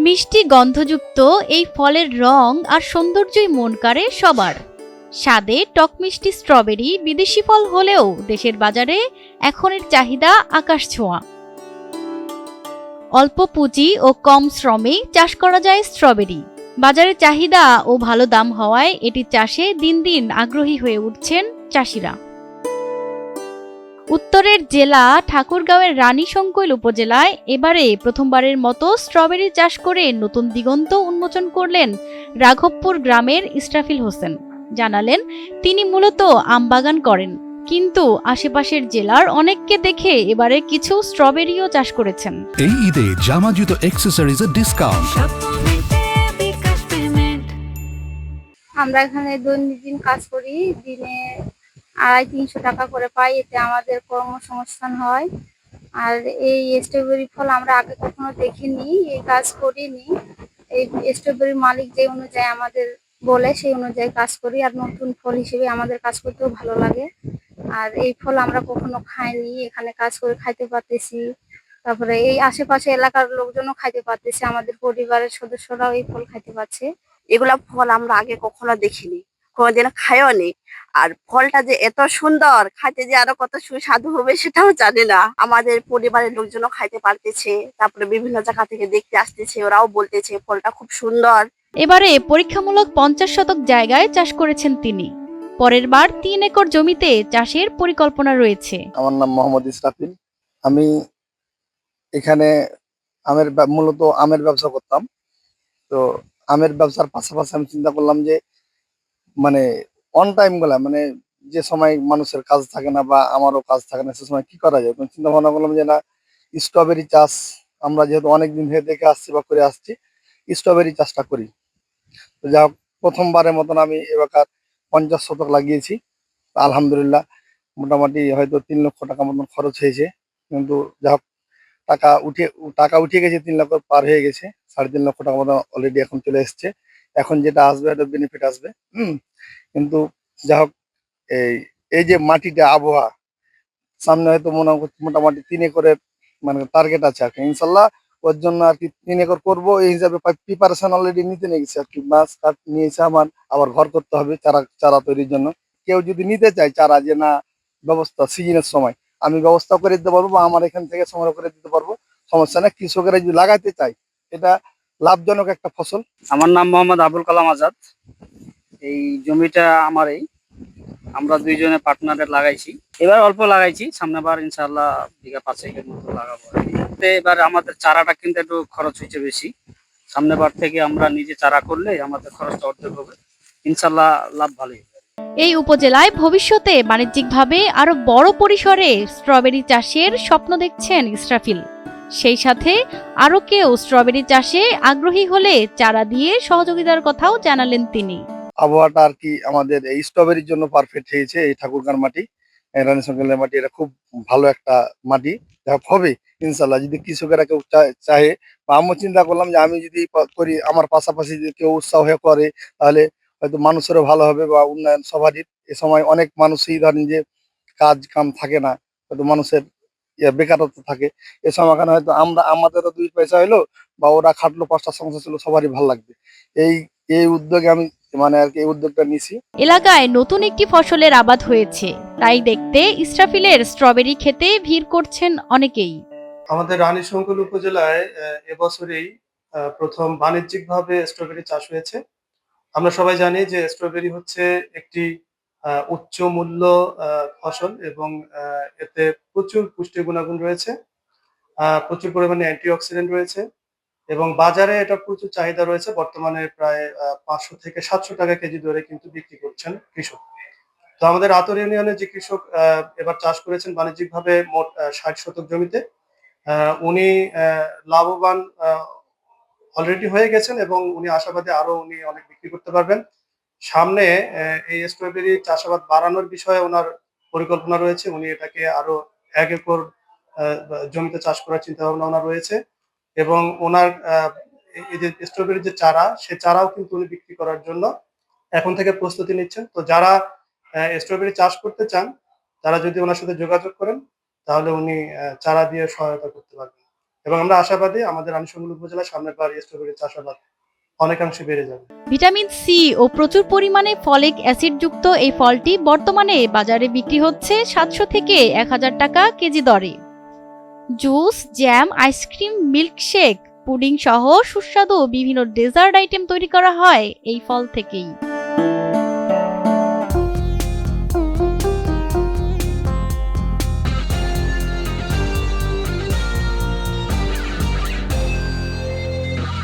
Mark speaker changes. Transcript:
Speaker 1: মিষ্টি গন্ধযুক্ত এই ফলের রং আর সৌন্দর্যই মন কাড়ে সবার। স্বাদে টকমিষ্টি স্ট্রবেরি বিদেশি ফল হলেও দেশের বাজারে এখন এর চাহিদা আকাশ ছোঁয়া। অল্প পুঁজি ও কম শ্রমে চাষ করা যায় স্ট্রবেরি। বাজারে চাহিদা ও ভালো দাম হওয়ায় এটি চাষে দিন দিন আগ্রহী হয়ে উঠছেন চাষিরা। উত্তরের জেলা ঠাকুরগাঁওয়ের রানীশংকৈল উপজেলায় এবারে প্রথমবারের মতো স্ট্রবেরি চাষ করে নতুন দিগন্ত উন্মোচন করলেন রাঘবপুর গ্রামের ইসরাফিল হোসেন। জানালেন তিনি মূলত আমবাগান করেন, কিন্তু আশেপাশের জেলার অনেককে দেখে এবারে কিছু স্ট্রবেরিও চাষ করেছেন।
Speaker 2: এই ঈদে জামা জুতো অ্যাক্সেসরিজের ডিসকাউন্ট।
Speaker 3: আমরা এখানে দৈনন্দিন কাজ করি, দিনে 250-300 টাকা করে পাই, এতে আমাদের কর্মসংস্থান হয়। আর এই স্ট্রবেরি ফল আমরা আগে কখনো দেখিনি, এই কাজ করিনি। এই স্ট্রবেরি মালিক যে অনুযায়ী আমাদের বলে সেই অনুযায়ী কাজ করি, আর নতুন ফল হিসেবে আমাদের কাজ করতেও ভালো লাগে। আর এই ফল আমরা কখনো খাইনি, এখানে কাজ করে খাইতে পারতেছি। তারপরে এই আশেপাশে এলাকার লোকজনও খাইতে পারতেছে, আমাদের পরিবারের সদস্যরাও এই ফল খাইতে পারছে।
Speaker 4: এগুলা ফল আমরা আগে কখনো দেখিনি, কোনোদিন খাইও নি। আর ফলটা যে এত সুন্দর, খাইতে যে আরো কত সুস্বাদু হবে সেটাও জানি না। আমাদের পরিবারের লোকজনও খাইতে পারতেছে, তারপরে বিভিন্ন জায়গা থেকে দেখতে আসতেছে, ওরাও বলতেছে ফলটা খুব সুন্দর।
Speaker 1: এবারে পরীক্ষামূলক 50 শতক জায়গায় চাষ করেছেন তিনি। পরের বার 3 একর জমিতে চাষের পরিকল্পনা রয়েছে।
Speaker 5: আমার নাম মোহাম্মদ ইসরাফিল। আমি এখানে মূলত আমের ব্যবসা করতাম। তো আমের ব্যবসার পাশাপাশি আমি চিন্তা করলাম যে মানে অন টাইম গুলা, মানে যে সময় মানুষের কাজ থাকে না বা আমারও কাজ থাকে না, সে সময় কি করা যায়। তখন চিন্তা ভাবনা করলাম যে না, স্ট্রবেরি চাষ আমরা যেহেতু অনেকদিন ধরে দেখে আসছি বা করে আসছি, স্ট্রবেরি চাষটা করি। তো যা হোক, প্রথমবারের মতন আমি এবার 50 শতক লাগিয়েছি। আলহামদুলিল্লাহ, মোটামুটি হয়তো 3 লক্ষ টাকা মতন খরচ হয়েছে। কিন্তু যা হোক, টাকা উঠে টাকা উঠে গেছে, 3 লক্ষ পার হয়ে গেছে। 3.5 লক্ষ টাকা মতো অলরেডি এখন চলে এসছে। এখন যেটা আসবে একটা বেনিফিট আসবে। কিন্তু যা হোক, এই এই যে মাটিটা, আবহাওয়া, সামনে হয়তো মোটামুটি 3 একরের মানে টার্গেট আছে আর কি। ইনশাল্লাহ ওর জন্য আর কি 3 একর করবো এই হিসাবে প্রিপারেশন অলরেডি নিতে নিয়ে গেছে আর কি। মাছ কাঠ নিয়েছে আমার, আবার ঘর করতে হবে চারা চারা তৈরির জন্য। কেউ যদি নিতে চায় চারা, যে না ব্যবস্থা সিজনের সময় আমি ব্যবস্থা করে দিতে পারবো বা আমার এখান থেকে সংগ্রহ করে দিতে পারবো, সমস্যা না। কৃষকেরা যদি লাগাতে চায়, এটা লাভজনক একটা ফসল।
Speaker 6: আমার নাম মোহাম্মদ আবুল কালাম আজাদ। এই জমিটা আমারই, আমরা দুইজনে পার্টনারে লাগাইছি। এবার অল্প লাগাইছি, সামনে বার ইনশাআল্লাহ বিঘা 5 মতো লাগাবো। এবার আমাদের চারাটা কিন্তু একটু খরচ হয়েছে বেশি। সামনে বার থেকে আমরা নিজে চারা করলে আমাদের খরচটা অর্ধেক হবে, ইনশাআল্লাহ লাভ ভালোই।
Speaker 1: এই উপজেলায় ভবিষ্যতে বাণিজ্যিকভাবে আরো বড় পরিসরে স্ট্রবেরি চাষের স্বপ্ন দেখছেন ইসরাফিল। সেই সাথে আরো কেউ স্ট্রবেরি চাষে আগ্রহী হলে চারা দিয়ে সহযোগিতার কথাও জানালেন তিনি।
Speaker 5: আবহাওয়াটা আর কি আমাদের এই স্ট্রবেরির জন্য পারফেক্ট হয়েছে। এই ঠাকুরগাঁর মাটি, রানীশংকৈলের মাটি, এটা খুব ভালো একটা মাটি। যা হবে ইনশাল্লাহ, যদি কৃষকেরা কেউ চাহে বা আমিও চিন্তা করলাম যে আমি যদি করি, আমার পাশাপাশি যদি কেউ উৎসাহ হয়ে করে, তাহলে হয়তো মানুষেরও ভালো হবে বা উন্নয়ন সবারই। এ সময় অনেক মানুষই ধরেন যে কাজ কাম থাকে না, হয়তো মানুষের বেকারত্ব থাকে। এ সময় এখানে হয়তো আমাদেরও 2 পয়সা হলো, বা ওরা খাটলো, 5টা সংসার ছিল, সবারই ভালো লাগবে। এই এই উদ্যোগে আমি মানে আর কি এই উদ্যোগটা নিছি।
Speaker 1: এলাকায় নতুন একটি ফসলের আবাদ হয়েছে, তাই দেখতে ইসরাফিলের স্ট্রবেরি খেতে ভিড় করছেন অনেকেই।
Speaker 7: আমাদের রানীশংকৈল উপজেলায় এবছরেই প্রথম বাণিজ্যিকভাবে স্ট্রবেরি চাষ হয়েছে। আমরা সবাই জানি যে স্ট্রবেরি হচ্ছে একটি উচ্চ মূল্য ফসল, এবং এতে প্রচুর পুষ্টি গুণাগুণ রয়েছে, প্রচুর পরিমাণে অ্যান্টিঅক্সিডেন্ট রয়েছে, এবং বাজারে এটা প্রচুর চাহিদা রয়েছে। বর্তমানে প্রায় 500 থেকে 700 টাকা কেজি দরে কিন্তু বিক্রি করছেন কৃষক। তো আমাদের আতর ইউনিয়নের যে কৃষক এবার চাষ করেছেন বাণিজ্যিকভাবে মোট 60 শতক জমিতে, উনি লাভবান অলরেডি হয়ে গেছেন, এবং উনি আশাবাদী আরো উনি অনেক বিক্রি করতে পারবেন। সামনে এই স্ট্রবেরি চাষাবাদ বাড়ানোর বিষয়ে ওনার পরিকল্পনা রয়েছে। উনি এটাকে আরো 1 একর জমিতে চাষ করার চিন্তা ভাবনা ওনার রয়েছে, এবং ওনার এই যে স্ট্রবেরির যে চারা, সে চারাও কিন্তু উনি বিক্রি করার জন্য এখন থেকে প্রস্তুতি নিচ্ছেন। তো যারা স্ট্রবেরি চাষ করতে চান, তারা যদি ওনার সাথে যোগাযোগ করেন, তাহলে উনি চারা দিয়ে সহায়তা করতে পারবেন এবং আমরা আশাবাদী আমাদের রানীশঙ্কল উপজেলায় সামনের বার স্ট্রবেরি চাষাবাদ অনেকাংশে বেড়ে যাবে।
Speaker 1: ভিটামিন সি ও প্রচুর পরিমাণে ফলিক অ্যাসিড যুক্ত এই ফলটি বর্তমানে বাজারে বিক্রি হচ্ছে 700 থেকে 1000 টাকা কেজি দরে। Juice, jam, ice cream, milkshake, pudding সহ সুস্বাদু বিভিন্ন ডেজার্ট আইটেম তৈরি করা হয় এই ফল থেকেই।